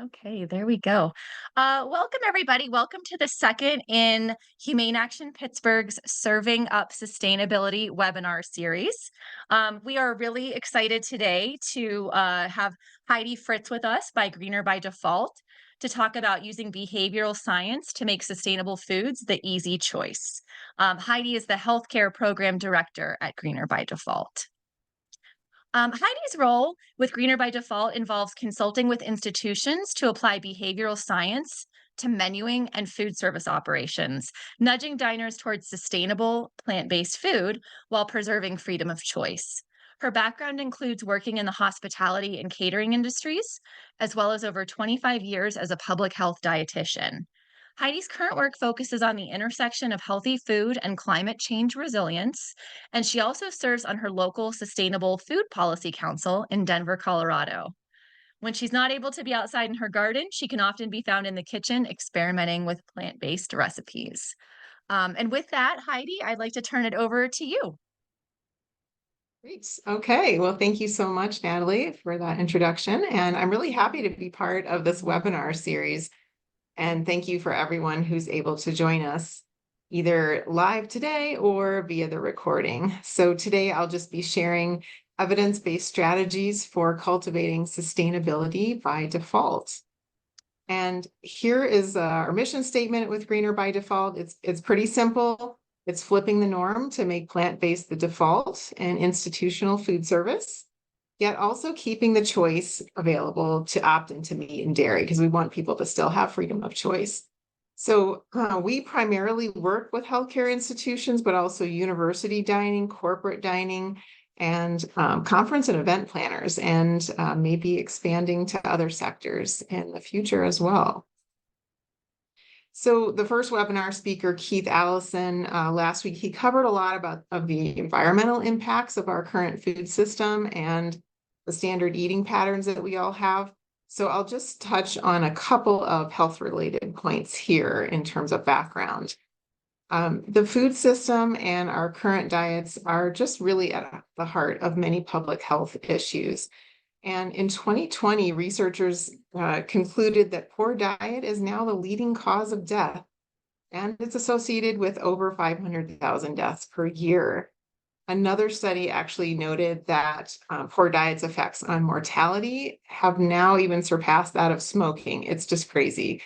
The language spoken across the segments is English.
Okay, there we go. Welcome, everybody. Welcome to the second in Humane Action Pittsburgh's Serving Up Sustainability webinar series. We are really excited today to have Heidi Fritz with us by Greener by Default to talk about using behavioral science to make sustainable foods the easy choice. Heidi is the Healthcare Program Director at Greener by Default. Heidi's role with Greener by Default involves consulting with institutions to apply behavioral science to menuing and food service operations, nudging diners towards sustainable plant-based food while preserving freedom of choice. Her background includes working in the hospitality and catering industries, as well as over 25 years as a public health dietitian. Heidi's current work focuses on the intersection of healthy food and climate change resilience, and she also serves on her local Sustainable Food Policy Council in Denver, Colorado. When she's not able to be outside in her garden, she can often be found in the kitchen experimenting with plant-based recipes. And with that, Heidi, I'd like to turn it over to you. Great. Okay. Well, thank you so much, Natalie, for that introduction. And I'm really happy to be part of this webinar series. And thank you for everyone who's able to join us either live today or via the recording. So today I'll just be sharing evidence-based strategies for cultivating sustainability by default. And here is our mission statement with Greener by Default. It's pretty simple. It's flipping the norm to make plant-based the default in institutional food service, yet also keeping the choice available to opt into meat and dairy because we want people to still have freedom of choice. So we primarily work with healthcare institutions, but also university dining, corporate dining, and conference and event planners, and maybe expanding to other sectors in the future as well. So the first webinar speaker, Keith Allison, last week, he covered a lot of the environmental impacts of our current food system and the standard eating patterns that we all have. So I'll just touch on a couple of health-related points here in terms of background. The food system and our current diets are just really at the heart of many public health issues. And in 2020, researchers concluded that poor diet is now the leading cause of death, and it's associated with over 500,000 deaths per year. Another study actually noted that poor diet's effects on mortality have now even surpassed that of smoking. It's just crazy.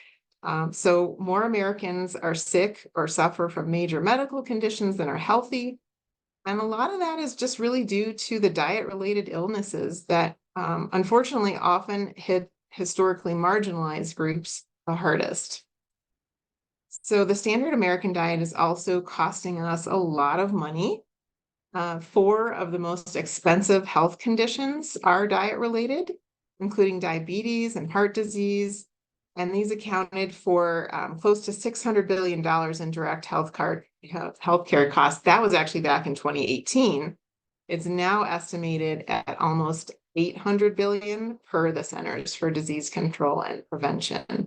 So more Americans are sick or suffer from major medical conditions than are healthy. And a lot of that is just really due to the diet-related illnesses that unfortunately often hit historically marginalized groups the hardest. So the standard American diet is also costing us a lot of money. 4 of the most expensive health conditions are diet-related, including diabetes and heart disease. And these accounted for close to $600 billion in direct healthcare costs. That was actually back in 2018. It's now estimated at almost $800 billion per the Centers for Disease Control and Prevention.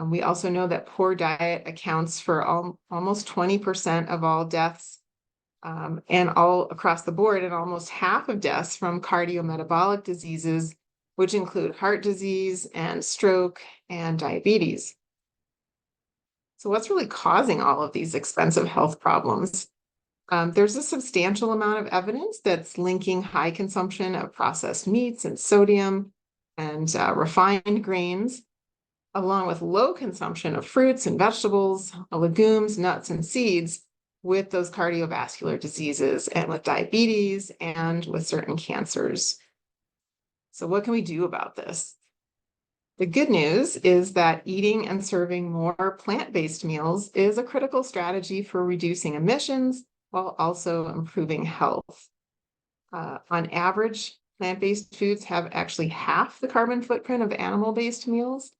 We also know that poor diet accounts for almost 20% of all deaths and all across the board, and almost half of deaths from cardiometabolic diseases, which include heart disease and stroke and diabetes. So what's really causing all of these expensive health problems? There's a substantial amount of evidence that's linking high consumption of processed meats and sodium and refined grains, along with low consumption of fruits and vegetables, legumes, nuts, and seeds, with those cardiovascular diseases and with diabetes and with certain cancers. So what can we do about this? The good news is that eating and serving more plant-based meals is a critical strategy for reducing emissions while also improving health. On average, plant-based foods have actually half the carbon footprint of animal-based meals,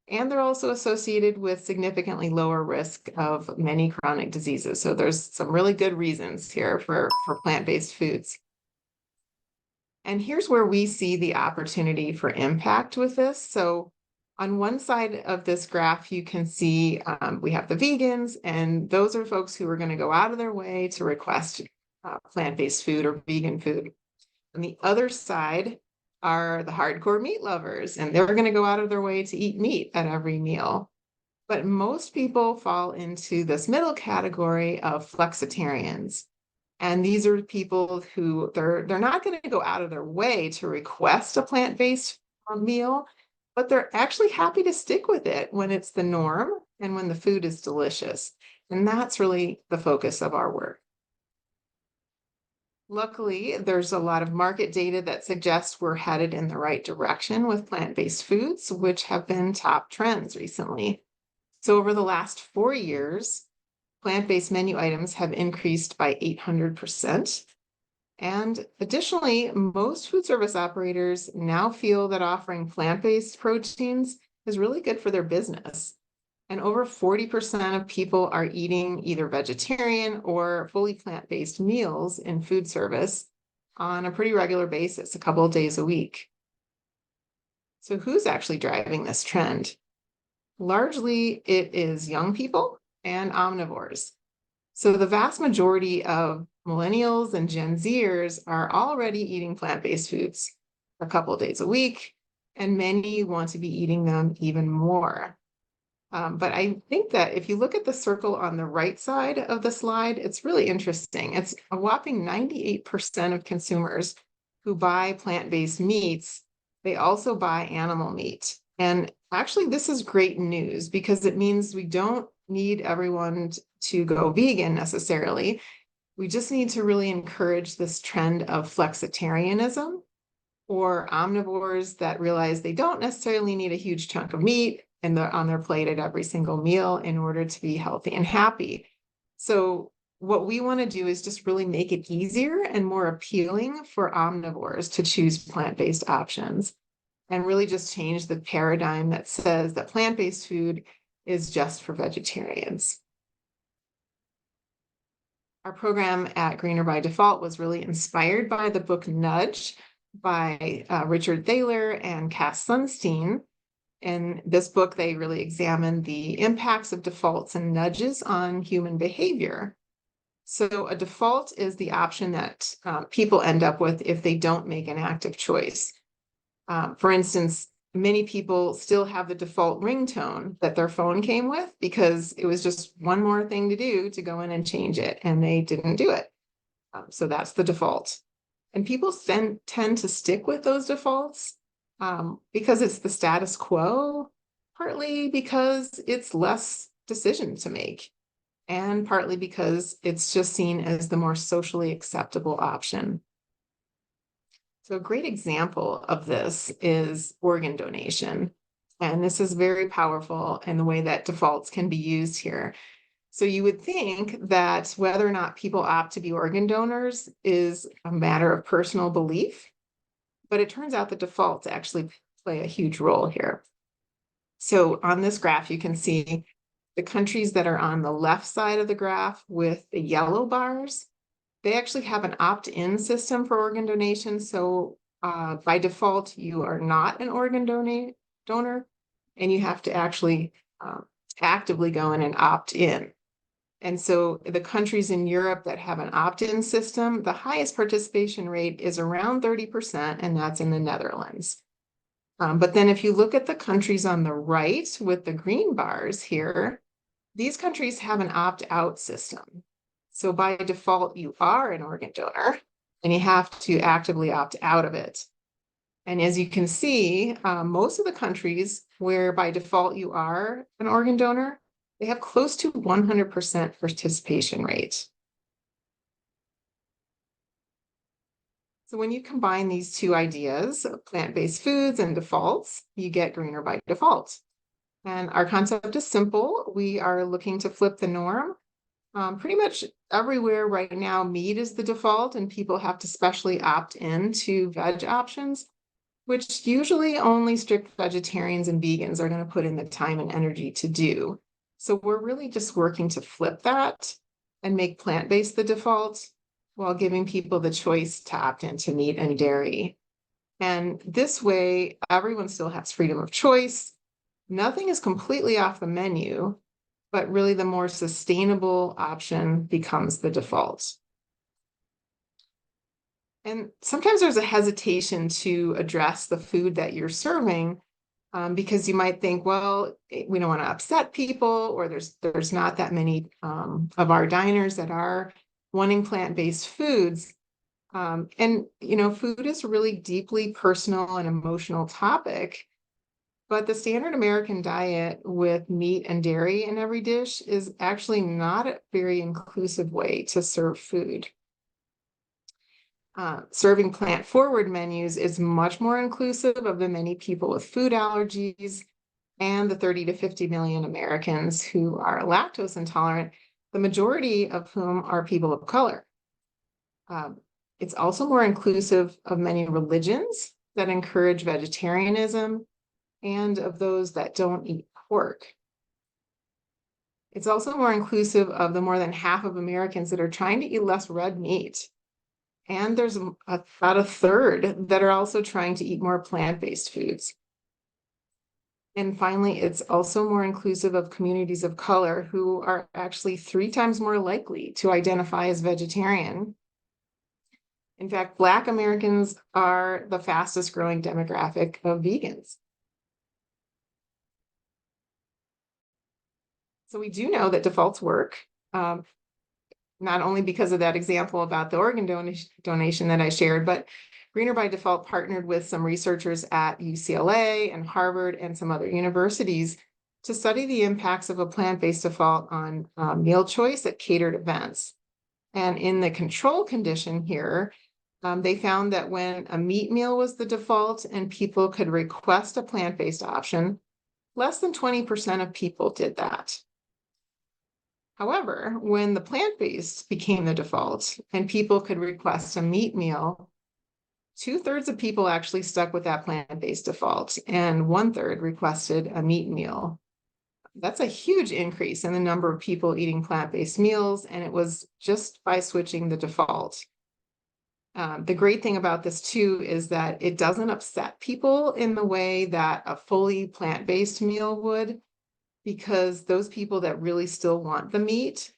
and they're also associated with significantly lower risk of many chronic diseases. So there's some really good reasons here for plant-based foods. And here's where we see the opportunity for impact with this. So on one side of this graph, you can see we have the vegans, and those are folks who are going to go out of their way to request plant-based food or vegan food. On the other side, are the hardcore meat lovers, and they're going to go out of their way to eat meat at every meal. But most people fall into this middle category of flexitarians. And these are people who they're not going to go out of their way to request a plant-based meal, but they're actually happy to stick with it when it's the norm and when the food is delicious. And that's really the focus of our work. Luckily, there's a lot of market data that suggests we're headed in the right direction with plant-based foods, which have been top trends recently. So over the last 4 years, plant-based menu items have increased by 800%. And additionally, most food service operators now feel that offering plant-based proteins is really good for their business. And over 40% of people are eating either vegetarian or fully plant-based meals in food service on a pretty regular basis, a couple of days a week. So who's actually driving this trend? Largely, it is young people and omnivores. So the vast majority of millennials and Gen Zers are already eating plant-based foods a couple of days a week, and many want to be eating them even more. But I think that if you look at the circle on the right side of the slide, it's really interesting. It's a whopping 98% of consumers who buy plant-based meats, they also buy animal meat. And actually, this is great news because it means we don't need everyone to go vegan necessarily. We just need to really encourage this trend of flexitarianism, or omnivores that realize they don't necessarily need a huge chunk of meat and they're on their plate at every single meal in order to be healthy and happy. So what we want to do is just really make it easier and more appealing for omnivores to choose plant-based options, and really just change the paradigm that says that plant-based food is just for vegetarians. Our program at Greener by Default was really inspired by the book Nudge by Richard Thaler and Cass Sunstein. In this book, they really examine the impacts of defaults and nudges on human behavior. So a default is the option that people end up with if they don't make an active choice. For instance, many people still have the default ringtone that their phone came with because it was just one more thing to do to go in and change it, and they didn't do it. So that's the default. And people tend to stick with those defaults because it's the status quo, partly because it's less decision to make, and partly because it's just seen as the more socially acceptable option. So a great example of this is organ donation. And this is very powerful in the way that defaults can be used here. So you would think that whether or not people opt to be organ donors is a matter of personal belief, but it turns out the defaults actually play a huge role here. So on this graph, you can see the countries that are on the left side of the graph with the yellow bars. They actually have an opt-in system for organ donation. So by default, you are not an organ donor, and you have to actually actively go in and opt in. And so the countries in Europe that have an opt-in system, the highest participation rate is around 30%, and that's in the Netherlands. But then if you look at the countries on the right with the green bars here, these countries have an opt-out system. So by default, you are an organ donor, and you have to actively opt out of it. And as you can see, most of the countries where by default you are an organ donor, they have close to 100% participation rate. So when you combine these two ideas of plant-based foods and defaults, you get greener by default. And our concept is simple. We are looking to flip the norm. Pretty much everywhere right now, meat is the default, and people have to specially opt in to veg options, which usually only strict vegetarians and vegans are going to put in the time and energy to do. So we're really just working to flip that and make plant-based the default while giving people the choice to opt into meat and dairy. And this way, everyone still has freedom of choice. Nothing is completely off the menu, but really the more sustainable option becomes the default. And sometimes there's a hesitation to address the food that you're serving, because you might think, well, we don't want to upset people, or there's not that many of our diners that are wanting plant-based foods. And food is a really deeply personal and emotional topic. But the standard American diet with meat and dairy in every dish is actually not a very inclusive way to serve food. Serving plant-forward menus is much more inclusive of the many people with food allergies and the 30 to 50 million Americans who are lactose intolerant, the majority of whom are people of color. It's also more inclusive of many religions that encourage vegetarianism and of those that don't eat pork. It's also more inclusive of the more than half of Americans that are trying to eat less red meat. And there's about a third that are also trying to eat more plant-based foods. And finally, it's also more inclusive of communities of color who are actually 3 times more likely to identify as vegetarian. In fact, Black Americans are the fastest growing demographic of vegans. So we do know that defaults work, not only because of that example about the organ donation that I shared, but Greener by Default partnered with some researchers at UCLA and Harvard and some other universities to study the impacts of a plant-based default on meal choice at catered events. And in the control condition here, they found that when a meat meal was the default and people could request a plant-based option, less than 20% of people did that. However, when the plant-based became the default and people could request a meat meal, 2/3 of people actually stuck with that plant-based default, and 1/3 requested a meat meal. That's a huge increase in the number of people eating plant-based meals, and it was just by switching the default. The great thing about this too is that it doesn't upset people in the way that a fully plant-based meal would, because those people that really still want the meat,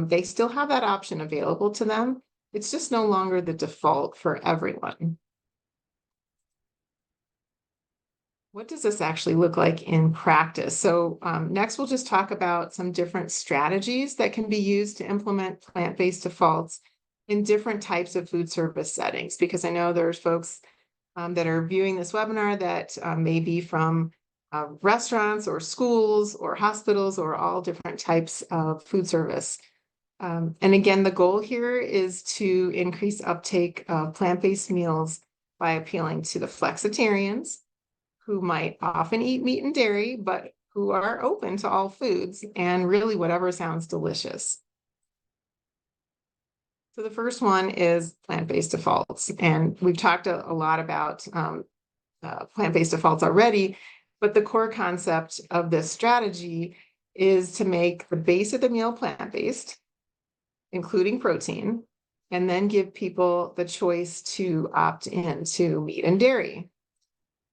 they still have that option available to them. It's just no longer the default for everyone. What does this actually look like in practice? So next we'll just talk about some different strategies that can be used to implement plant-based defaults in different types of food service settings, because I know there's folks that are viewing this webinar that may be from restaurants or schools or hospitals or all different types of food service. And again, the goal here is to increase uptake of plant-based meals by appealing to the flexitarians, who might often eat meat and dairy, but who are open to all foods and really whatever sounds delicious. So the first one is plant-based defaults. And we've talked a lot about plant-based defaults already, but the core concept of this strategy is to make the base of the meal plant-based, including protein, and then give people the choice to opt in to meat and dairy.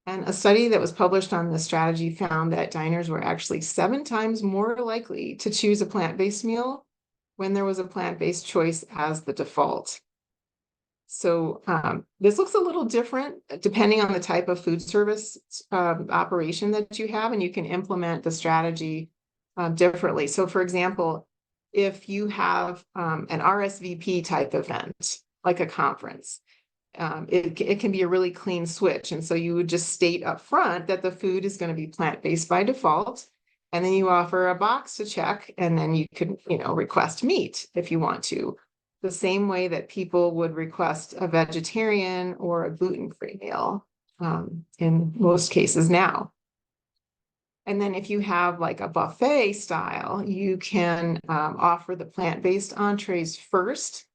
And a study that was published on this strategy found that diners were actually 7 times more likely to choose a plant-based meal when there was a plant-based choice as the default. So this looks a little different depending on the type of food service operation that you have, and you can implement the strategy differently. So for example, if you have an RSVP type event, like a conference, it can be a really clean switch. And so you would just state up front that the food is going to be plant-based by default. And then you offer a box to check, and then you could, request meat if you want to, the same way that people would request a vegetarian or a gluten-free meal in most cases now. And then if you have like a buffet style, you can offer the plant-based entrees first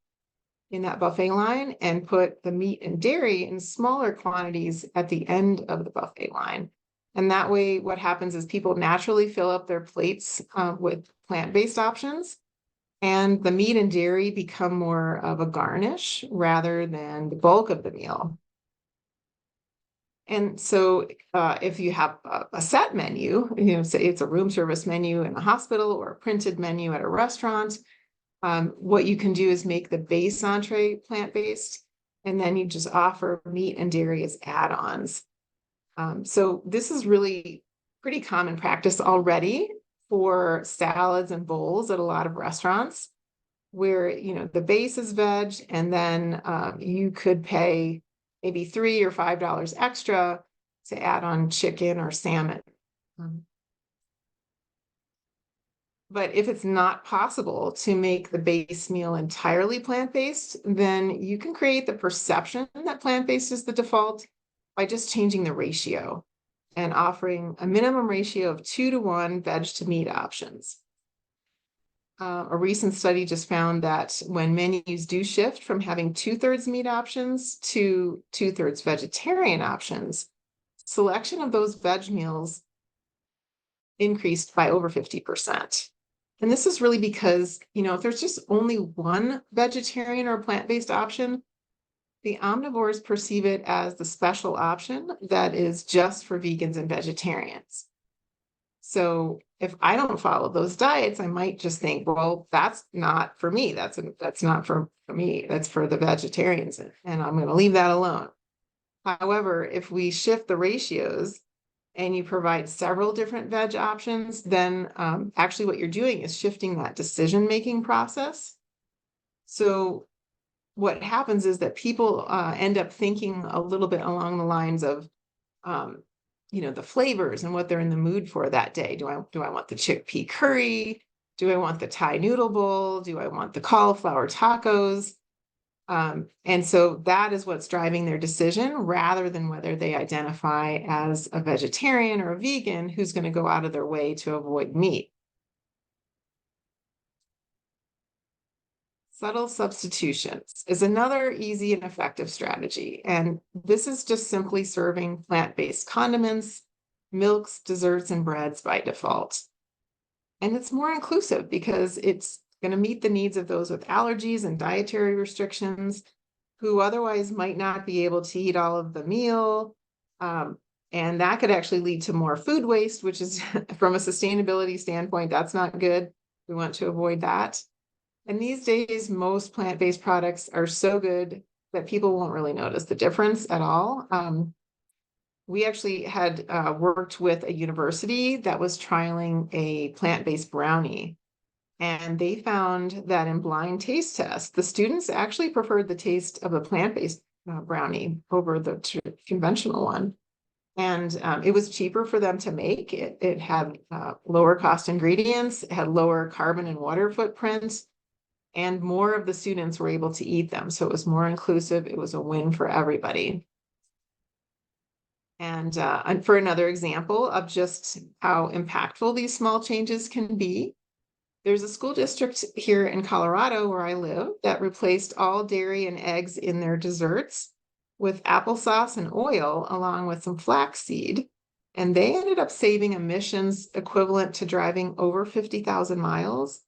in that buffet line and put the meat and dairy in smaller quantities at the end of the buffet line. And that way, what happens is people naturally fill up their plates with plant-based options, and the meat and dairy become more of a garnish rather than the bulk of the meal. And so if you have a set menu, say it's a room service menu in a hospital or a printed menu at a restaurant, what you can do is make the base entree plant-based and then you just offer meat and dairy as add-ons. So this is really pretty common practice already for salads and bowls at a lot of restaurants, where, you know, the base is veg, and then you could pay maybe $3 or $5 extra to add on chicken or salmon. But if it's not possible to make the base meal entirely plant-based, then you can create the perception that plant-based is the default by just changing the ratio and offering a minimum ratio of 2-to-1 veg to meat options. A recent study just found that when menus do shift from having 2/3 meat options to 2/3 vegetarian options, selection of those veg meals increased by over 50%. And this is really because, you know, if there's just only one vegetarian or plant-based option, the omnivores perceive it as the special option that is just for vegans and vegetarians. So if I don't follow those diets, I might just think, well, that's not for me. That's not for me. That's for the vegetarians, and I'm going to leave that alone. However, if we shift the ratios and you provide several different veg options, then actually what you're doing is shifting that decision-making process. So what happens is that people end up thinking a little bit along the lines of, you know, the flavors and what they're in the mood for that day. Do I want the chickpea curry? Do I want the Thai noodle bowl? Do I want the cauliflower tacos? And so that is what's driving their decision, rather than whether they identify as a vegetarian or a vegan who's going to go out of their way to avoid meat. Subtle substitutions is another easy and effective strategy. And this is just simply serving plant-based condiments, milks, desserts, and breads by default. And it's more inclusive because it's going to meet the needs of those with allergies and dietary restrictions who otherwise might not be able to eat all of the meal. And that could actually lead to more food waste, which is, from a sustainability standpoint, that's not good. We want to avoid that. And these days, most plant-based products are so good that people won't really notice the difference at all. We actually had worked with a university that was trialing a plant-based brownie. And they found that in blind taste tests, the students actually preferred the taste of a plant-based brownie over the conventional one. And it was cheaper for them to make. It had lower cost ingredients, it had lower carbon and water footprints, and more of the students were able to eat them. So it was more inclusive. It was a win for everybody. And for another example of just how impactful these small changes can be, there's a school district here in Colorado where I live that replaced all dairy and eggs in their desserts with applesauce and oil, along with some flaxseed. And they ended up saving emissions equivalent to driving over 50,000 miles,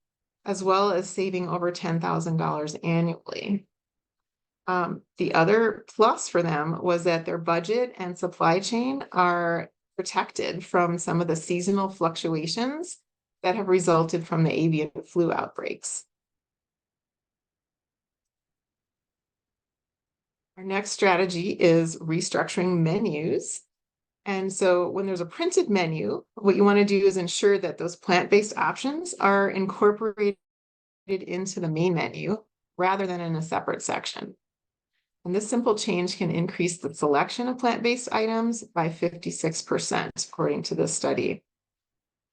as well as saving over $10,000 annually. The other plus for them was that their budget and supply chain are protected from some of the seasonal fluctuations that have resulted from the avian flu outbreaks. Our next strategy is restructuring menus. And so when there's a printed menu, what you want to do is ensure that those plant-based options are incorporated into the main menu rather than in a separate section. And this simple change can increase the selection of plant-based items by 56%, according to this study.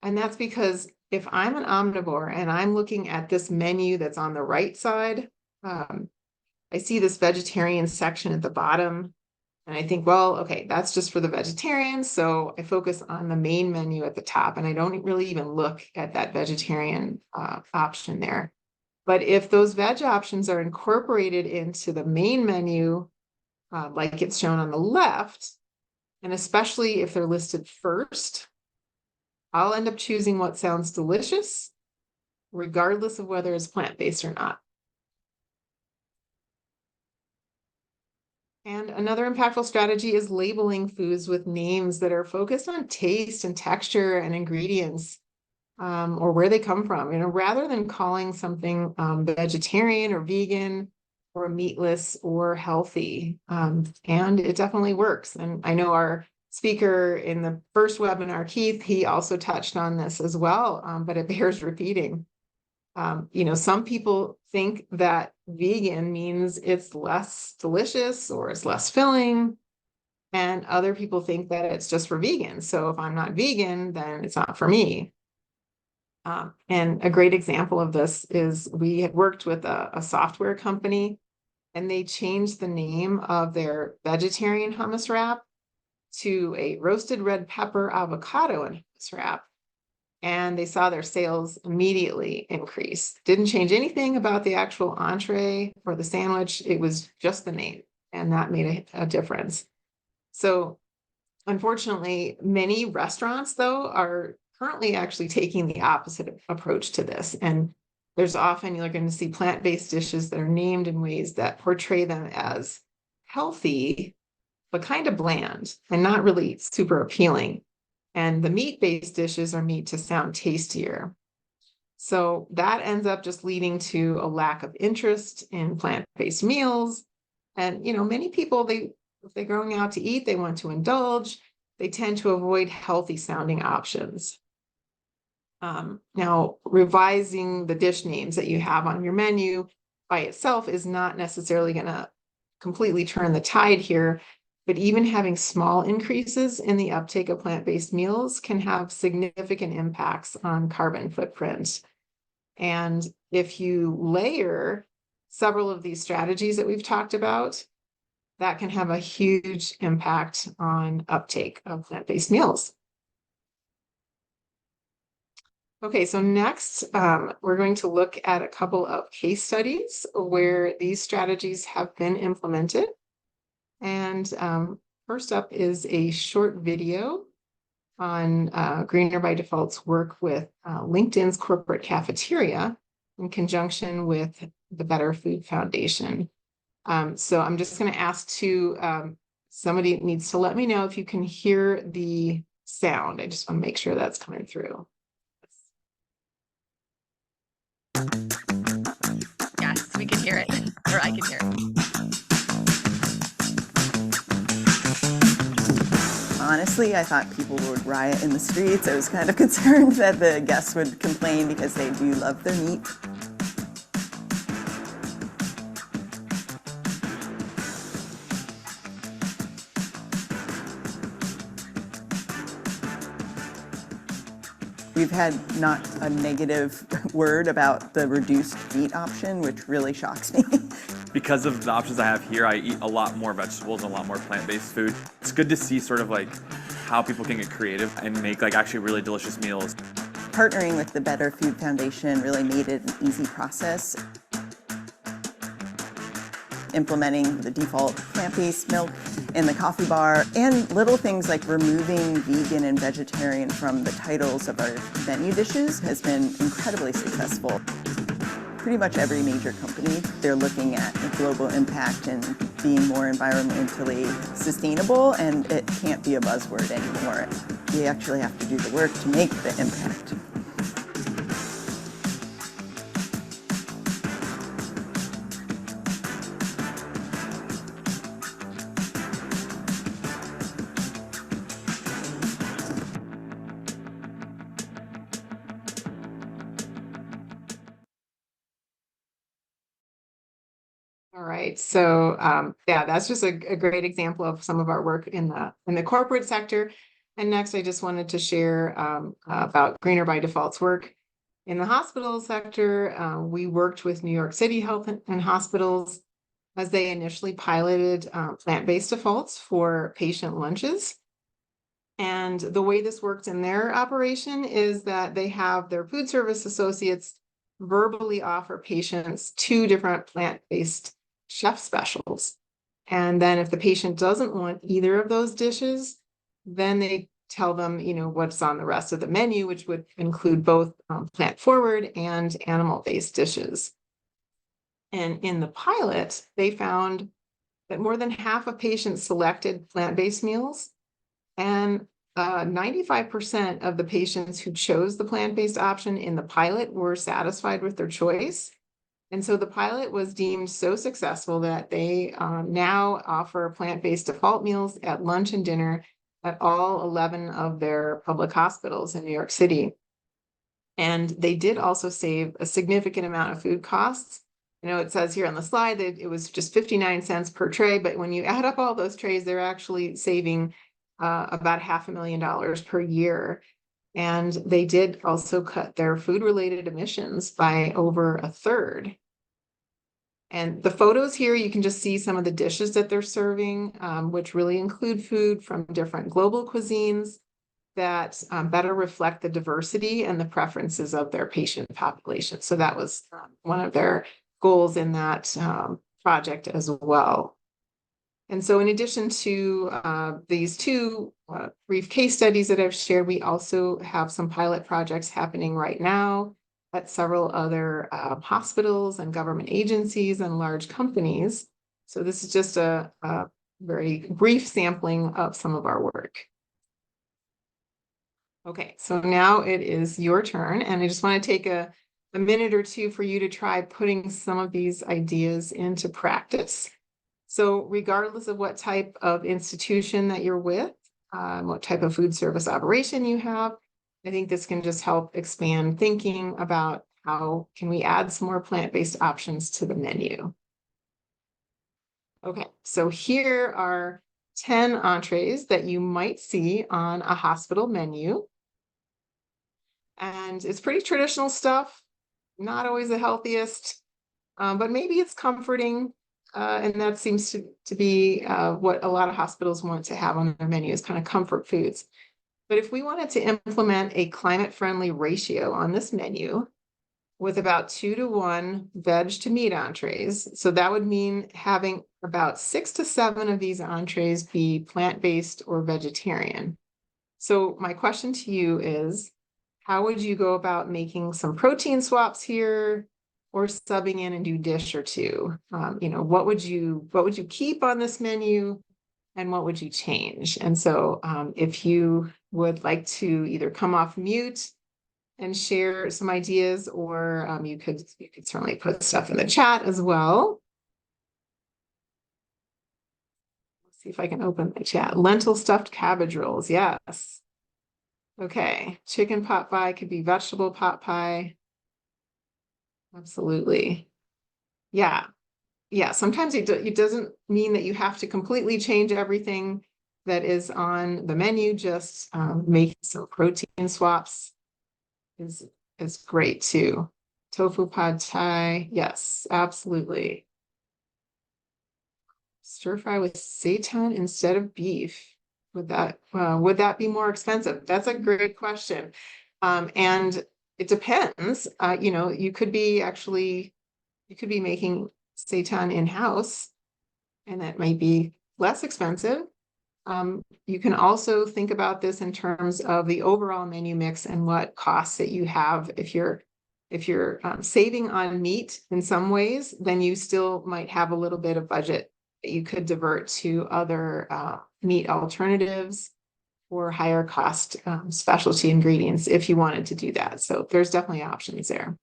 And that's because if I'm an omnivore and I'm looking at this menu that's on the right side, I see this vegetarian section at the bottom, and I think, well, okay, that's just for the vegetarians. So I focus on the main menu at the top, and I don't really even look at that vegetarian option there. But if those veg options are incorporated into the main menu, like it's shown on the left, and especially if they're listed first, I'll end up choosing what sounds delicious, regardless of whether it's plant-based or not. And another impactful strategy is labeling foods with names that are focused on taste and texture and ingredients, or where they come from. You know, rather than calling something vegetarian or vegan, or meatless or healthy. And it definitely works. And I know our speaker in the first webinar, Keith, he also touched on this as well, but it bears repeating. Some people think that vegan means it's less delicious or it's less filling. And other people think that it's just for vegans. So if I'm not vegan, then it's not for me. And a great example of this is we had worked with a software company, and they changed the name of their vegetarian hummus wrap to a roasted red pepper avocado and hummus wrap. And they saw their sales immediately increase. Didn't change anything about the actual entree or the sandwich. It was just the name, and that made a difference. So unfortunately, many restaurants, though, are currently actually taking the opposite approach to this. And there's often, you're going to see plant-based dishes that are named in ways that portray them as healthy, but kind of bland and not really super appealing. And the meat-based dishes are made to sound tastier. So that ends up just leading to a lack of interest in plant-based meals. And, many people, if they're going out to eat, they want to indulge, they tend to avoid healthy sounding options. Now, revising the dish names that you have on your menu by itself is not necessarily going to completely turn the tide here, but even having small increases in the uptake of plant-based meals can have significant impacts on carbon footprint. And if you layer several of these strategies that we've talked about, that can have a huge impact on uptake of plant-based meals. Okay, so next, we're going to look at a couple of case studies where these strategies have been implemented. And first up is a short video on Greener by Default's work with LinkedIn's corporate cafeteria in conjunction with the Better Food Foundation. So I'm just going to ask somebody needs to let me know if you can hear the sound. I just want to make sure that's coming through. Yes, we can hear it, or I can hear it. Honestly, I thought people would riot in the streets. I was kind of concerned that the guests would complain because they do love their meat. We've had not a negative word about the reduced meat option, which really shocks me. Because of the options I have here, I eat a lot more vegetables and a lot more plant-based food. It's good to see sort of like how people can get creative and make like actually really delicious meals. Partnering with the Better Food Foundation really made it an easy process. Implementing the default plant-based milk in the coffee bar, and little things like removing vegan and vegetarian from the titles of our menu dishes has been incredibly successful. Pretty much every major company, they're looking at the global impact and being more environmentally sustainable, and it can't be a buzzword anymore. We actually have to do the work to make the impact. All right, so yeah, that's just a great example of some of our work in the corporate sector. And next, I just wanted to share about Greener by Default's work in the hospital sector. We worked with New York City Health and Hospitals as they initially piloted plant-based defaults for patient lunches. And the way this works in their operation is that they have their food service associates verbally offer patients 2 different plant-based chef specials. And then if the patient doesn't want either of those dishes, then they tell them, what's on the rest of the menu, which would include both plant forward and animal-based dishes. And in the pilot, they found that more than half of patients selected plant-based meals, and 95% of the patients who chose the plant-based option in the pilot were satisfied with their choice. And so the pilot was deemed so successful that they now offer plant-based default meals at lunch and dinner at all 11 of their public hospitals in New York City. And they did also save a significant amount of food costs. You know, it says here on the slide that it was just 59 cents per tray, but when you add up all those trays, they're actually saving about $500,000 per year. And they did also cut their food-related emissions by over a third. And the photos here, you can just see some of the dishes that they're serving, which really include food from different global cuisines that better reflect the diversity and the preferences of their patient population. So that was one of their goals in that project as well. And so in addition to these two brief case studies that I've shared, we also have some pilot projects happening right now at several other hospitals and government agencies and large companies. So this is just a very brief sampling of some of our work. Okay, so now it is your turn, and I just want to take a minute or two for you to try putting some of these ideas into practice. So regardless of what type of institution that you're with, what type of food service operation you have, I think this can just help expand thinking about how can we add some more plant-based options to the menu. Okay, so here are 10 entrees that you might see on a hospital menu. And it's pretty traditional stuff, not always the healthiest, but maybe it's comforting. And that seems to be what a lot of hospitals want to have on their menus, kind of comfort foods. But if we wanted to implement a climate-friendly ratio on this menu with about 2-to-1 veg to meat entrees, so that would mean having about 6 to 7 of these entrees be plant-based or vegetarian. So my question to you is, how would you go about making some protein swaps here, or subbing in a new dish or two? You know, what would you keep on this menu, and what would you change? And so if you would like to either come off mute and share some ideas, or you could certainly put stuff in the chat as well. Let's see if I can open the chat. Lentil stuffed cabbage rolls, yes. Okay, chicken pot pie could be vegetable pot pie. Absolutely. Yeah. Yeah, sometimes it doesn't mean that you have to completely change everything that is on the menu. Just make some protein swaps is great too. Tofu pad thai, yes, absolutely. Stir fry with seitan instead of beef. Would that be more expensive? That's a great question, and it depends. You know, you could be making seitan in-house, and that might be less expensive. You can also think about this in terms of the overall menu mix and what costs that you have. If you're saving on meat in some ways, then you still might have a little bit of budget that you could divert to other meat alternatives or higher cost specialty ingredients if you wanted to do that. So there's definitely options there.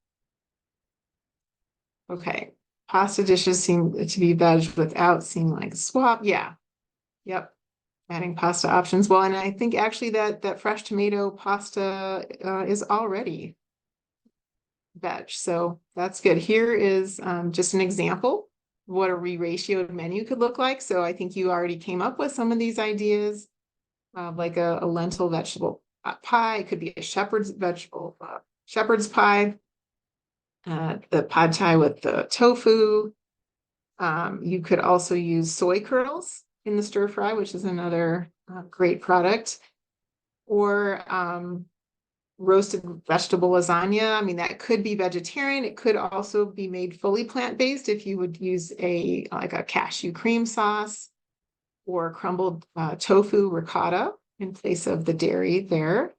Okay, pasta dishes seem to be veg without seem like a swap. Yeah, yep. Adding pasta options. Well, and I think actually that fresh tomato pasta is already veg. So that's good. Here is just an example of what a re-ratioed menu could look like. So I think you already came up with some of these ideas, like a lentil vegetable pie. It could be a shepherd's pie. The pad thai with the tofu. You could also use soy kernels in the stir fry, which is another great product, or roasted vegetable lasagna. I mean, that could be vegetarian. It could also be made fully plant-based if you would use like a cashew cream sauce or crumbled tofu ricotta in place of the dairy there.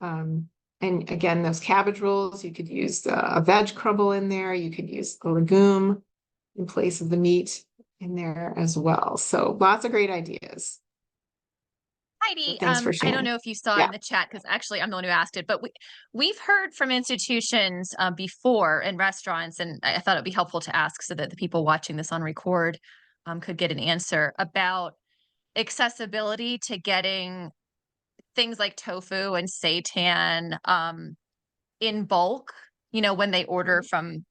And again, those cabbage rolls, you could use a veg crumble in there. You could use a legume in place of the meat in there as well. So lots of great ideas. Heidi, Thanks for I don't sharing. know if you saw Yeah. in the chat, because actually I'm the one who asked it, but we've heard from institutions before in restaurants, and I thought it'd be helpful to ask so that the people watching this on record could get an answer about accessibility to getting things like tofu and seitan in bulk, when they order from,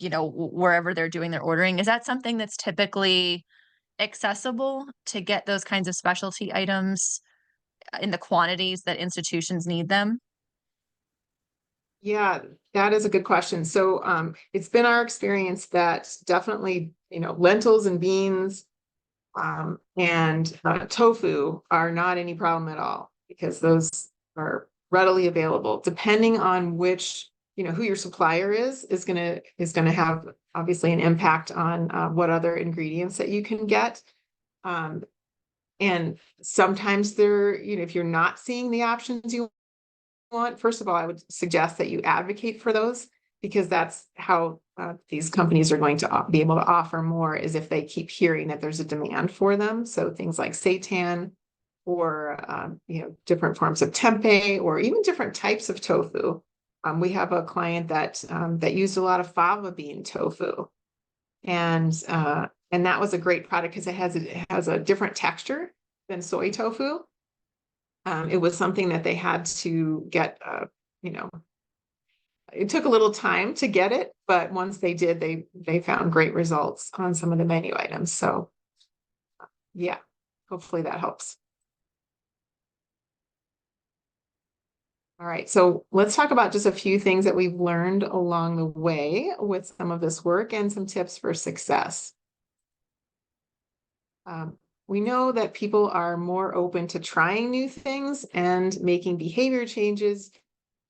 wherever they're doing their ordering. Is that something that's typically accessible to get those kinds of specialty items in the quantities that institutions need them? Yeah, that is a good question. So it's been our experience that definitely, lentils and beans and tofu are not any problem at all because those are readily available. Depending on which, who your supplier is gonna have obviously an impact on what other ingredients that you can get. And sometimes if you're not seeing the options you want, first of all, I would suggest that you advocate for those because that's how these companies are going to be able to offer more is if they keep hearing that there's a demand for them. So things like seitan or, different forms of tempeh or even different types of tofu. We have a client that used a lot of fava bean tofu, and that was a great product because it has a different texture than soy tofu. It was something that they had to get, it took a little time to get it, but once they did, they found great results on some of the menu items. So yeah, hopefully that helps. All right, so let's talk about just a few things that we've learned along the way with some of this work and some tips for success. We know that people are more open to trying new things and making behavior changes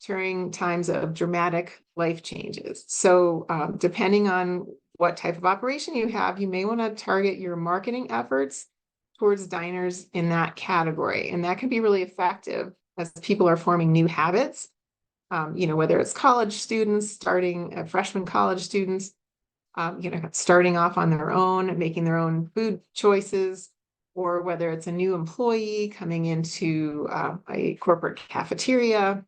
during times of dramatic life changes. So depending on what type of operation you have, you may want to target your marketing efforts towards diners in that category. And that can be really effective as people are forming new habits, whether it's college students, freshman college students, starting off on their own, making their own food choices, or whether it's a new employee coming into a corporate cafeteria,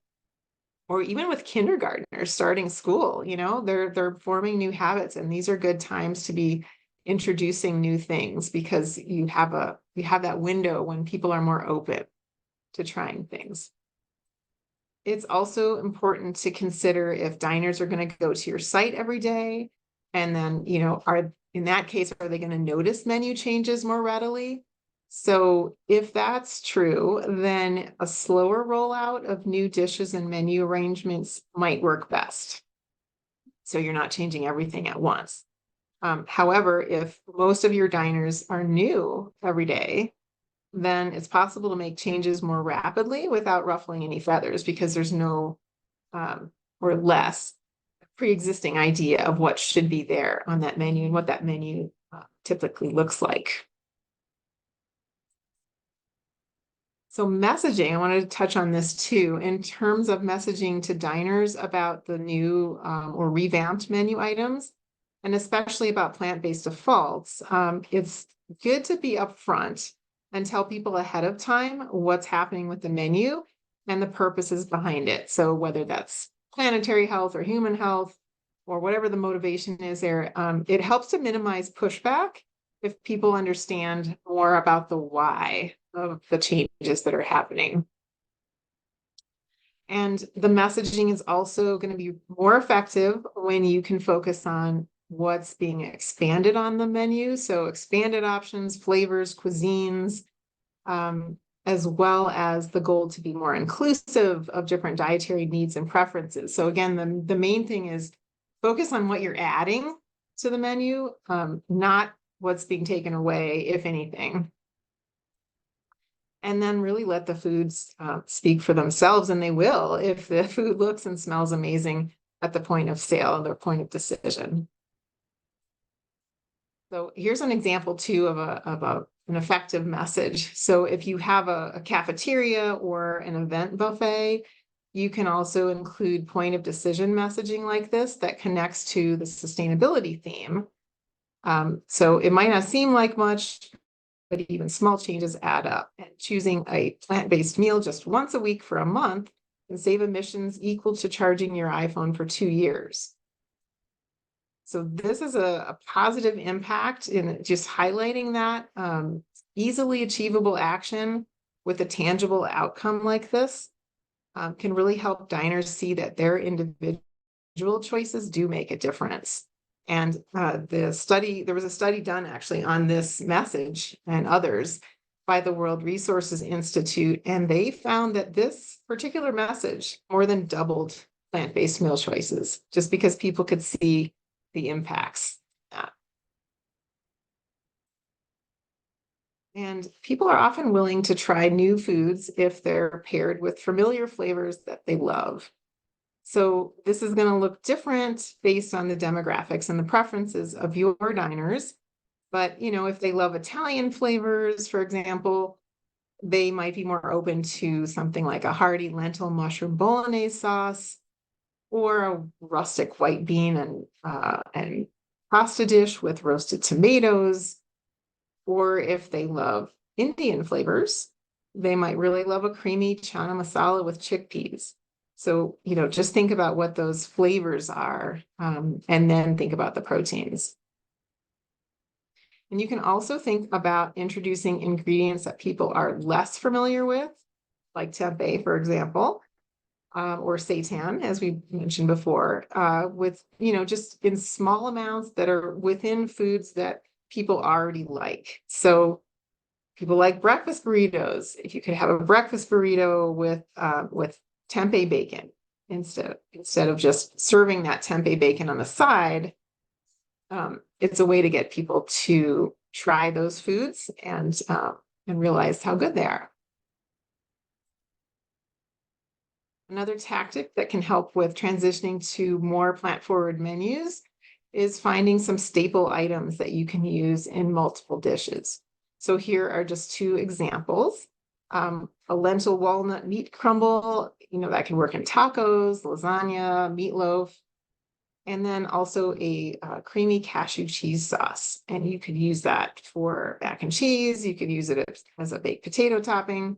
or even with kindergartners starting school, they're forming new habits, and these are good times to be introducing new things because you have that window when people are more open to trying things. It's also important to consider if diners are going to go to your site every day, and then, in that case, are they going to notice menu changes more readily? So if that's true, then a slower rollout of new dishes and menu arrangements might work best. So you're not changing everything at once. However, if most of your diners are new every day, then it's possible to make changes more rapidly without ruffling any feathers because there's no or less pre-existing idea of what should be there on that menu and what that menu typically looks like. So messaging, I wanted to touch on this too, in terms of messaging to diners about the new or revamped menu items, and especially about plant-based defaults. It's good to be upfront and tell people ahead of time what's happening with the menu and the purposes behind it. So whether that's planetary health or human health or whatever the motivation is there, it helps to minimize pushback if people understand more about the why of the changes that are happening. And the messaging is also going to be more effective when you can focus on what's being expanded on the menu. So expanded options, flavors, cuisines, as well as the goal to be more inclusive of different dietary needs and preferences. So again, the main thing is focus on what you're adding to the menu, not what's being taken away, if anything. And then really let the foods speak for themselves, and they will if the food looks and smells amazing at the point of sale, their point of decision. So here's an example too of an effective message. So if you have a cafeteria or an event buffet, you can also include point of decision messaging like this that connects to the sustainability theme. So it might not seem like much, but even small changes add up. And choosing a plant-based meal just once a week for a month can save emissions equal to charging your iPhone for 2 years. So this is a positive impact in just highlighting that easily achievable action with a tangible outcome like this can really help diners see that their individual choices do make a difference. And there was a study done actually on this message and others by the World Resources Institute, and they found that this particular message more than doubled plant-based meal choices just because people could see the impacts. And people are often willing to try new foods if they're paired with familiar flavors that they love. So this is going to look different based on the demographics and the preferences of your diners. But, if they love Italian flavors, for example, they might be more open to something like a hearty lentil mushroom bolognese sauce, or a rustic white bean and pasta dish with roasted tomatoes. Or if they love Indian flavors, they might really love a creamy chana masala with chickpeas. So, just think about what those flavors are, and then think about the proteins. And you can also think about introducing ingredients that people are less familiar with, like tempeh, for example, or seitan, as we mentioned before, with, just in small amounts that are within foods that people already like. So people like breakfast burritos. If you could have a breakfast burrito with tempeh bacon instead of just serving that tempeh bacon on the side, it's a way to get people to try those foods and realize how good they are. Another tactic that can help with transitioning to more plant-forward menus is finding some staple items that you can use in multiple dishes. So here are just 2 examples. A lentil walnut meat crumble, that can work in tacos, lasagna, meatloaf, and then also a creamy cashew cheese sauce. And you could use that for mac and cheese. You could use it as a baked potato topping.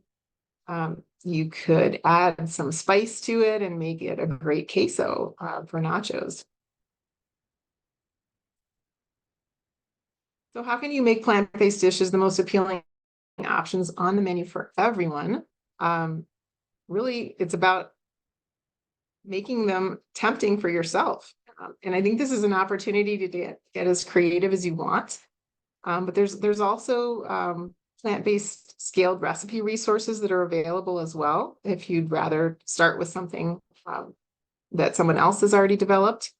You could add some spice to it and make it a great queso for nachos. So how can you make plant-based dishes the most appealing options on the menu for everyone? Really, it's about making them tempting for yourself. And I think this is an opportunity to get as creative as you want. But there's also plant-based scaled recipe resources that are available as well, if you'd rather start with something that someone else has already developed.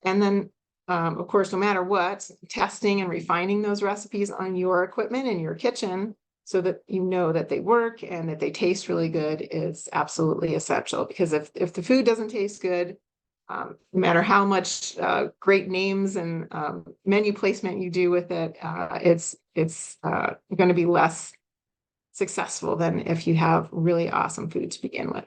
And then, of course, no matter what, testing and refining those recipes on your equipment in your kitchen so that you know that they work and that they taste really good is absolutely essential. Because if the food doesn't taste good, no matter how much great names and menu placement you do with it, it's going to be less successful than if you have really awesome food to begin with.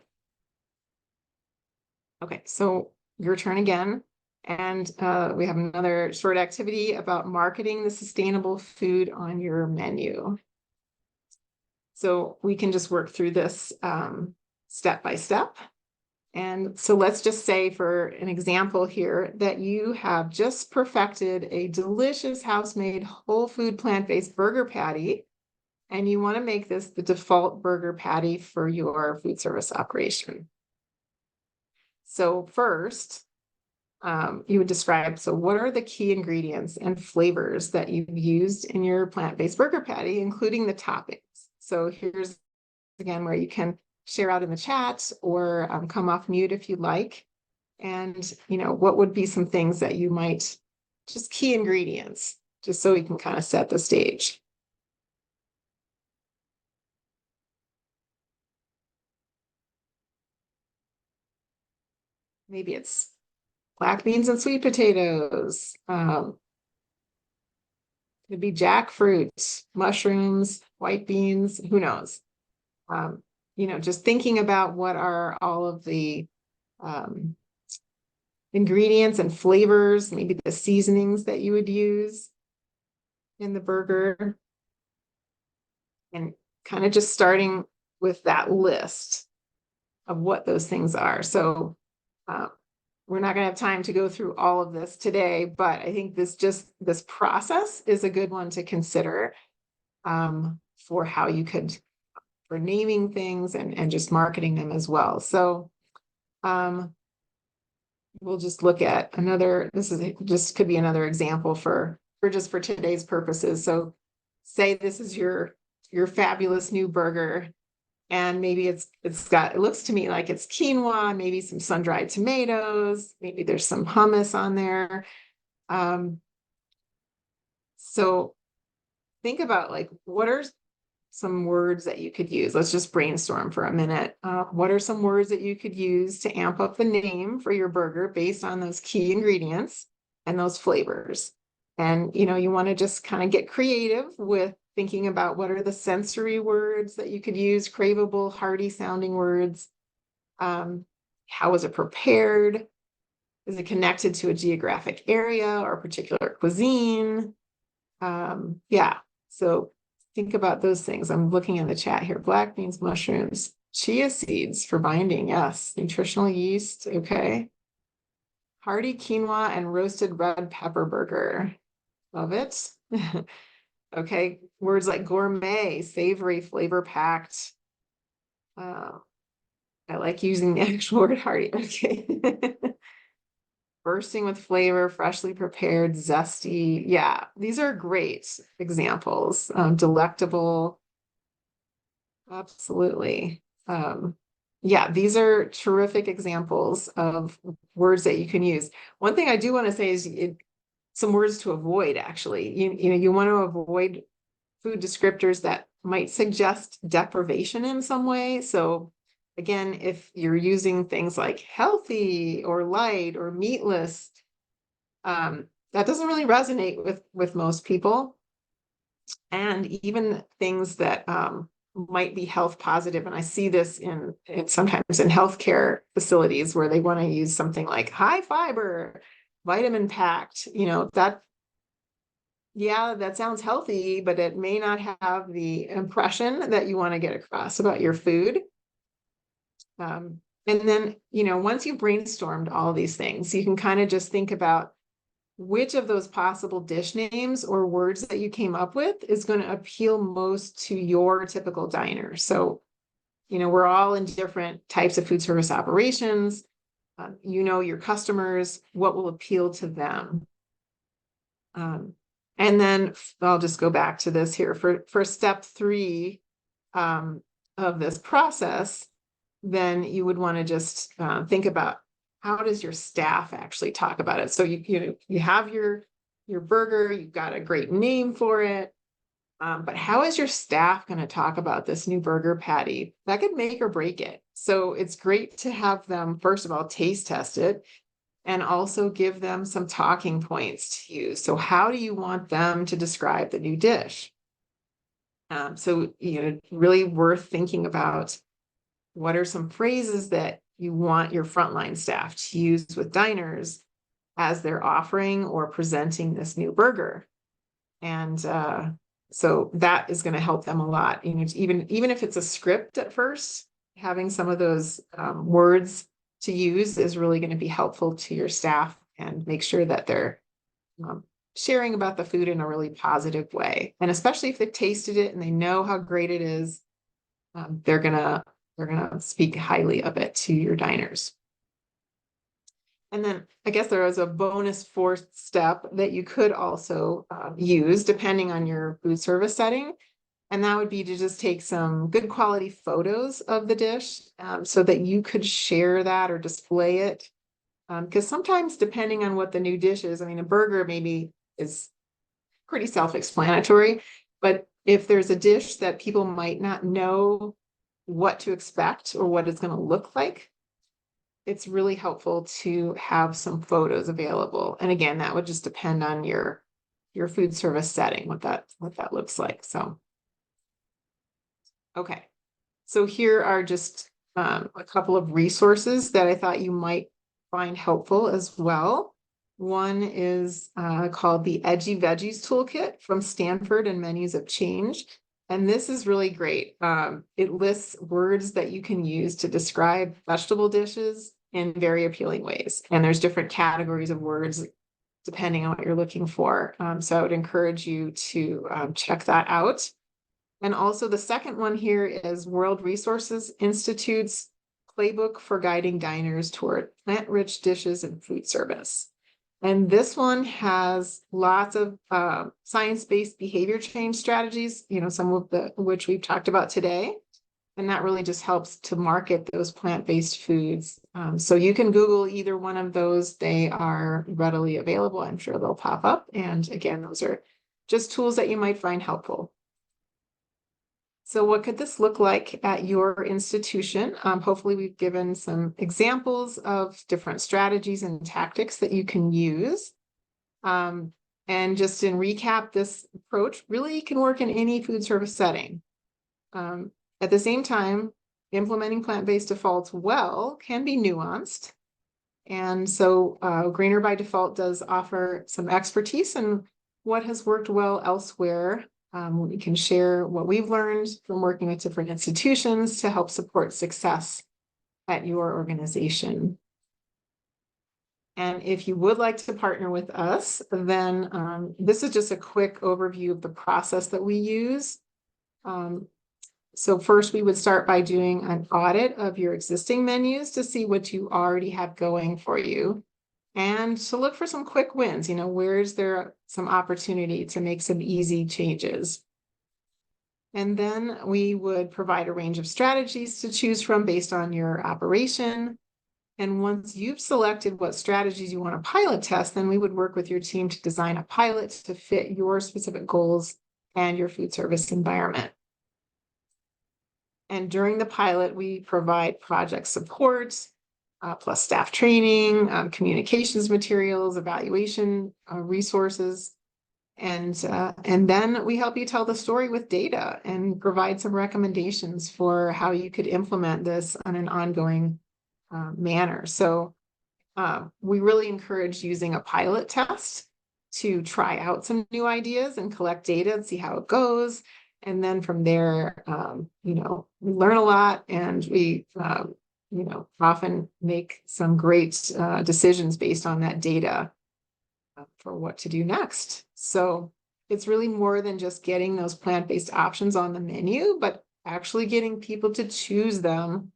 Okay, so your turn again. And we have another short activity about marketing the sustainable food on your menu. So we can just work through this step by step. And so let's just say, for an example here, that you have just perfected a delicious house-made whole food plant-based burger patty, and you want to make this the default burger patty for your food service operation. So first, you would describe, so what are the key ingredients and flavors that you've used in your plant-based burger patty, including the toppings? So here's again where you can share out in the chat or come off mute if you'd like. And, what would be some things that you might, just key ingredients, just so we can kind of set the stage. Maybe it's black beans and sweet potatoes. It'd be jackfruit, mushrooms, white beans, who knows? Just thinking about what are all of the ingredients and flavors, maybe the seasonings that you would use in the burger. and kind of just starting with that list of what those things are. So we're not going to have time to go through all of this today, but I think this process is a good one to consider for how you could, for naming things and just marketing them as well. So we'll just look at another, just could be another example for today's purposes. So say this is your fabulous new burger, and maybe it looks to me like it's quinoa, maybe some sun-dried tomatoes, maybe there's some hummus on there. So think about, like, what are some words that you could use? Let's just brainstorm for a minute. What are some words that you could use to amp up the name for your burger based on those key ingredients and those flavors? And, you want to just kind of get creative with thinking about what are the sensory words that you could use, craveable, hearty sounding words. How is it prepared? Is it connected to a geographic area or a particular cuisine? Yeah, so think about those things. I'm looking in the chat here. Black beans, mushrooms, chia seeds for binding. Yes. Nutritional yeast. Okay. Hearty quinoa and roasted red pepper burger. Love it. Okay. Words like gourmet, savory, flavor packed. I like using the actual word hearty. Okay. Bursting with flavor, freshly prepared, zesty. Yeah, these are great examples. Delectable. Absolutely. Yeah, these are terrific examples of words that you can use. One thing I do want to say is some words to avoid, actually. You want to avoid food descriptors that might suggest deprivation in some way. So again, if you're using things like healthy or light or meatless, that doesn't really resonate with most people. And even things that might be health positive, and I see this in sometimes in healthcare facilities where they want to use something like high fiber, vitamin packed, that sounds healthy, but it may not have the impression that you want to get across about your food. And then, once you've brainstormed all these things, you can kind of just think about which of those possible dish names or words that you came up with is going to appeal most to your typical diner. So, we're all in different types of food service operations. Your customers, what will appeal to them. And then I'll just go back to this here for step 3 of this process. Then you would want to just think about, how does your staff actually talk about it? So you have your burger, you've got a great name for it, but how is your staff going to talk about this new burger patty? That could make or break it. So it's great to have them, first of all, taste test it, and also give them some talking points to use. So how do you want them to describe the new dish? So really worth thinking about, what are some phrases that you want your frontline staff to use with diners as they're offering or presenting this new burger? And so that is going to help them a lot. Even if it's a script at first, having some of those words to use is really going to be helpful to your staff, and make sure that they're sharing about the food in a really positive way. And especially if they've tasted it and they know how great it is, they're gonna speak highly of it to your diners. And then I guess there is a bonus 4th step that you could also use depending on your food service setting. And that would be to just take some good quality photos of the dish so that you could share that or display it. Because sometimes, depending on what the new dish is, a burger maybe is pretty self-explanatory, but if there's a dish that people might not know what to expect or what it's going to look like, it's really helpful to have some photos available. And again, that would just depend on your food service setting, what that looks like. So, okay. So here are just a couple of resources that I thought you might find helpful as well. One is called the Edgy Veggies Toolkit from Stanford and Menus of Change. And this is really great. It lists words that you can use to describe vegetable dishes in very appealing ways. And there's different categories of words depending on what you're looking for. So I would encourage you to check that out. And also the second one here is World Resources Institute's Playbook for Guiding Diners Toward Plant-Rich Dishes and Food Service. And this one has lots of science-based behavior change strategies, some of which we've talked about today. And that really just helps to market those plant-based foods. So you can Google either one of those. They are readily available. I'm sure they'll pop up. And again, those are just tools that you might find helpful. So what could this look like at your institution? Hopefully we've given some examples of different strategies and tactics that you can use. And just in recap, this approach really can work in any food service setting. At the same time, implementing plant-based defaults well can be nuanced. And so Greener by Default does offer some expertise in what has worked well elsewhere. We can share what we've learned from working with different institutions to help support success at your organization. And if you would like to partner with us, then this is just a quick overview of the process that we use. So first, we would start by doing an audit of your existing menus to see what you already have going for you, and to look for some quick wins. Where is there some opportunity to make some easy changes? And then we would provide a range of strategies to choose from based on your operation. And once you've selected what strategies you want to pilot test, then we would work with your team to design a pilot to fit your specific goals and your food service environment. And during the pilot, we provide project support, plus staff training, communications materials, evaluation resources. And then we help you tell the story with data and provide some recommendations for how you could implement this on an ongoing manner. So we really encourage using a pilot test to try out some new ideas and collect data and see how it goes. And then from there, we learn a lot, and we, often make some great decisions based on that data for what to do next. So it's really more than just getting those plant-based options on the menu, but actually getting people to choose them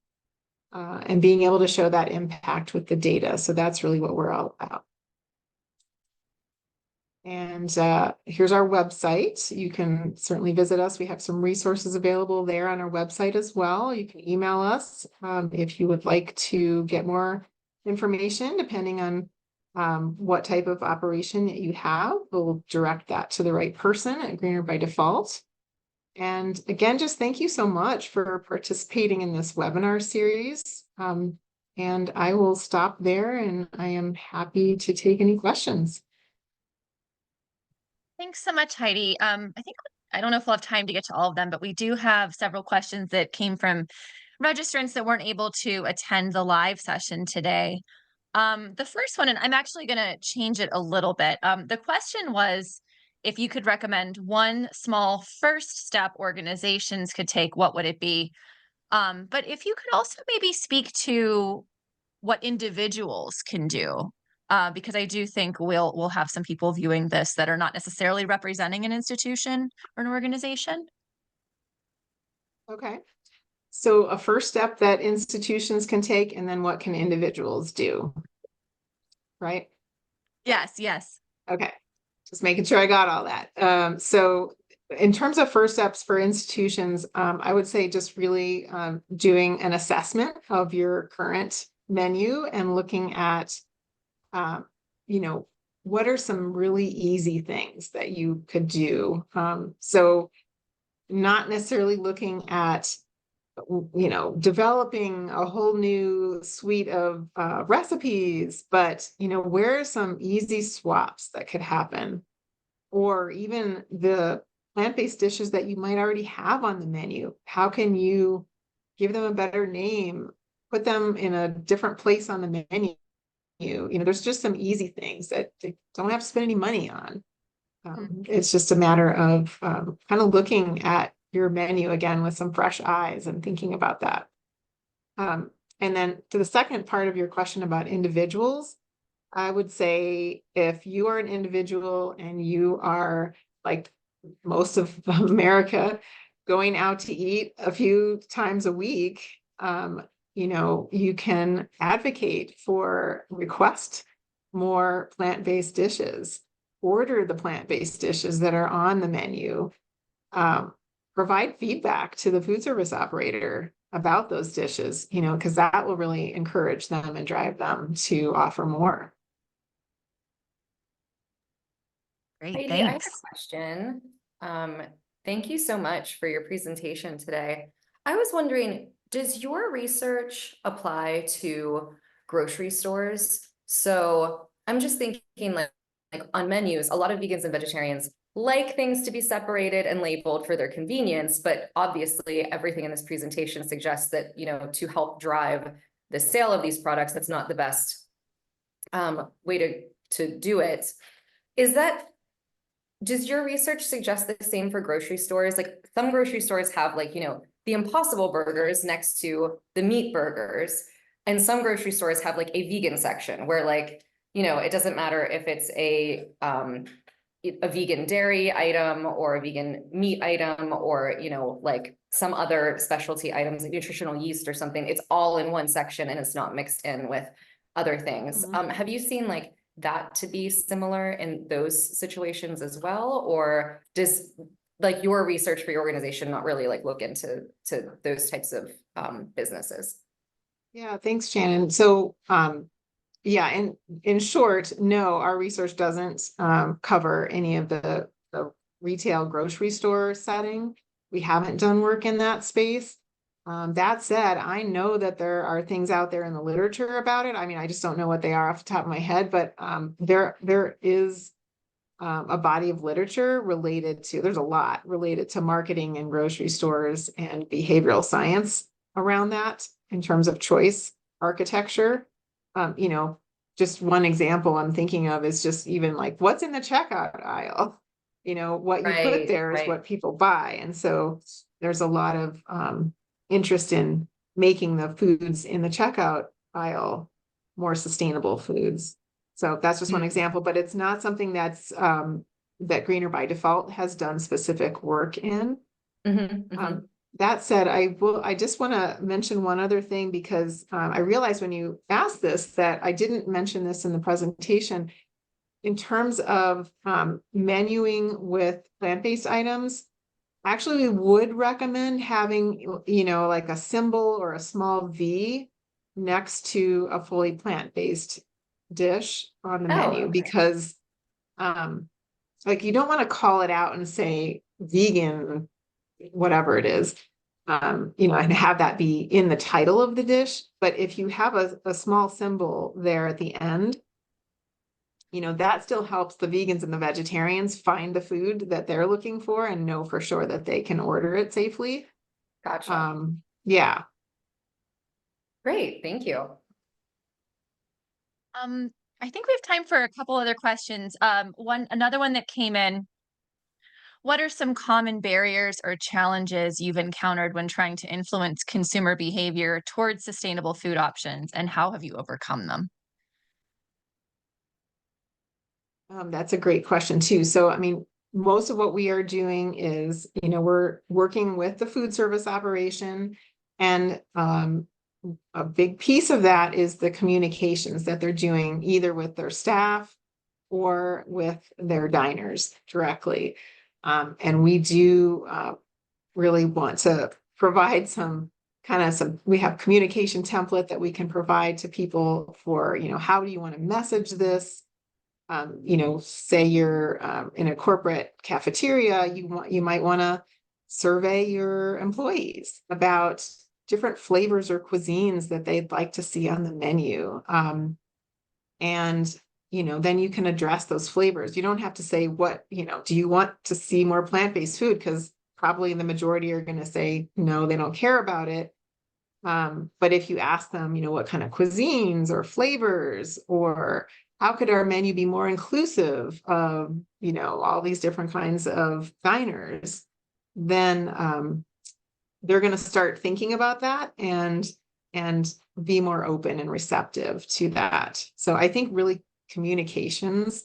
and being able to show that impact with the data. So that's really what we're all about. And here's our website. You can certainly visit us. We have some resources available there on our website as well. You can email us if you would like to get more information, depending on what type of operation that you have. We'll direct that to the right person at Greener by Default. And again, just thank you so much for participating in this webinar series. And I will stop there, and I am happy to take any questions. Thanks so much, Heidi. I don't know if we'll have time to get to all of them, but we do have several questions that came from registrants that weren't able to attend the live session today. The first one, and I'm actually going to change it a little bit. The question was, if you could recommend one small first step organizations could take, what would it be? But if you could also maybe speak to what individuals can do. Because I do think we'll have some people viewing this that are not necessarily representing an institution or an organization. Okay. So a first step that institutions can take, and then what can individuals do? Right? Yes. Okay. Just making sure I got all that. So in terms of first steps for institutions, I would say just really doing an assessment of your current menu and looking at what are some really easy things that you could do? So not necessarily looking at, developing a whole new suite of recipes, but, where are some easy swaps that could happen? Or even the plant-based dishes that you might already have on the menu. How can you give them a better name, put them in a different place on the menu? There's just some easy things that they don't have to spend any money on. It's just a matter of kind of looking at your menu again with some fresh eyes and thinking about that. And then to the second part of your question about individuals, I would say if you are an individual and you are, like most of America, going out to eat a few times a week, you can advocate for, request more plant-based dishes, order the plant-based dishes that are on the menu, provide feedback to the food service operator about those dishes, because that will really encourage them and drive them to offer more. Great, Heidi, I have thanks. a question. Thank you so much for your presentation today. I was wondering, does your research apply to grocery stores? So I'm just thinking like on menus, a lot of vegans and vegetarians like things to be separated and labeled for their convenience, but obviously everything in this presentation suggests that, to help drive the sale of these products, that's not the best way to do it. Does your research suggest the same for grocery stores? Like some grocery stores have the Impossible burgers next to the meat burgers. And some grocery stores have like a vegan section where it doesn't matter if it's a vegan dairy item or a vegan meat item or, like some other specialty items like nutritional yeast or something. It's all in one section and it's not mixed in with other things. Mm-hmm. Have you seen that to be similar in those situations as well? Or does your research for your organization not really look into those types of businesses? Yeah, thanks, Shannon. So, yeah, in short, no, our research doesn't cover any of the retail grocery store setting. We haven't done work in that space. That said, I know that there are things out there in the literature about it. I mean, I just don't know what they are off the top of my head, but there is a body of literature there's a lot related to marketing in grocery stores and behavioral science around that in terms of choice architecture. Just one example I'm thinking of is just even what's in the checkout aisle. What you put there is what people buy. And so there's a lot of interest in making the foods in the checkout aisle more sustainable foods. So that's just one example, but it's not something that's that Greener by Default has done specific work in. That said, I just want to mention one other thing because I realized when you asked this that I didn't mention this in the presentation. In terms of menuing with plant-based items, actually, we would recommend having, like a symbol or a small V next to a fully plant-based dish on the menu, because you don't want to call it out and say vegan, whatever it is, and have that be in the title of the dish. But if you have a small symbol there at the end, that still helps the vegans and the vegetarians find the food that they're looking for and know for sure that they can order it safely. Gotcha. Yeah. Great, thank you. I think we have time for a couple other questions. Another one that came in. What are some common barriers or challenges you've encountered when trying to influence consumer behavior towards sustainable food options, and how have you overcome them? That's a great question too. So, I mean, most of what we are doing is, we're working with the food service operation, and a big piece of that is the communications that they're doing either with their staff or with their diners directly. And we do really want to provide we have communication template that we can provide to people for, how do you want to message this? Say you're in a corporate cafeteria, you might want to survey your employees about different flavors or cuisines that they'd like to see on the menu. And then you can address those flavors. You don't have to say do you want to see more plant-based food? Because probably the majority are going to say, no, they don't care about it. But if you ask them, what kind of cuisines or flavors, or how could our menu be more inclusive of, all these different kinds of diners? then they're going to start thinking about that and be more open and receptive to that. So I think really communications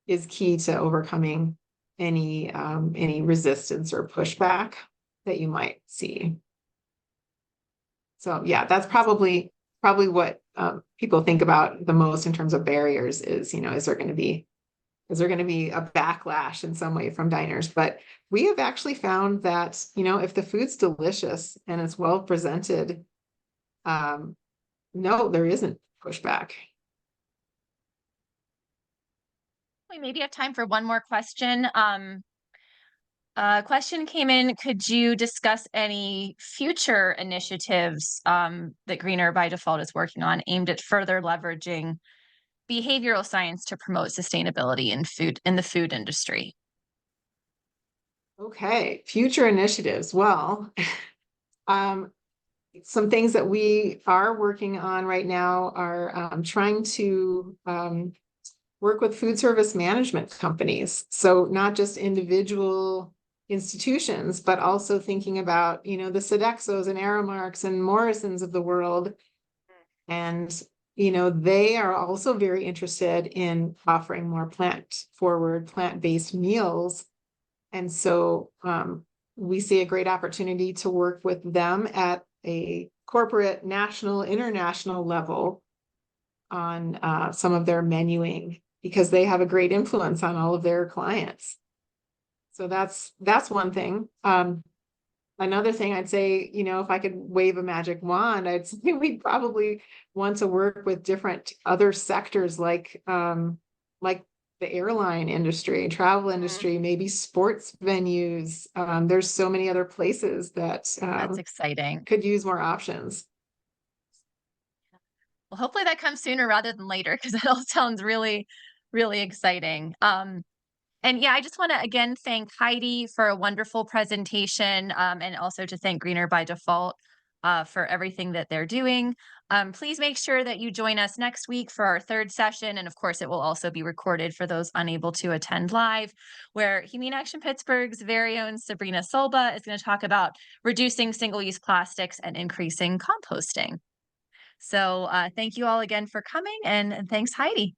is key to overcoming any resistance or pushback that you might see. So yeah, that's probably what people think about the most in terms of barriers is, is there going to be a backlash in some way from diners? But we have actually found that, if the food's delicious and it's well presented, no, there isn't pushback. We maybe have time for one more question. A question came in, could you discuss any future initiatives that Greener by Default is working on aimed at further leveraging behavioral science to promote sustainability in the food industry? Okay, future initiatives. Well, some things that we are working on right now are trying to work with food service management companies. So not just individual institutions, but also thinking about, the Sodexos and Aramarks and Morrisons of the world. And, they are also very interested in offering more plant-based meals. And so we see a great opportunity to work with them at a corporate, national, international level on some of their menuing, because they have a great influence on all of their clients. So that's one thing. Another thing I'd say, if I could wave a magic wand, I'd say we'd probably want to work with different other sectors like the airline industry, travel industry, maybe sports venues. There's so many other places that That's exciting. could use more options. Well, hopefully that comes sooner rather than later, because that all sounds really, really exciting. And yeah, I just want to again thank Heidi for a wonderful presentation, and also to thank Greener by Default for everything that they're doing. Please make sure that you join us next week for our third session. And of course, it will also be recorded for those unable to attend live, where Humane Action Pittsburgh's very own Sabrina Solba is going to talk about reducing single-use plastics and increasing composting. So thank you all again for coming, and thanks, Heidi.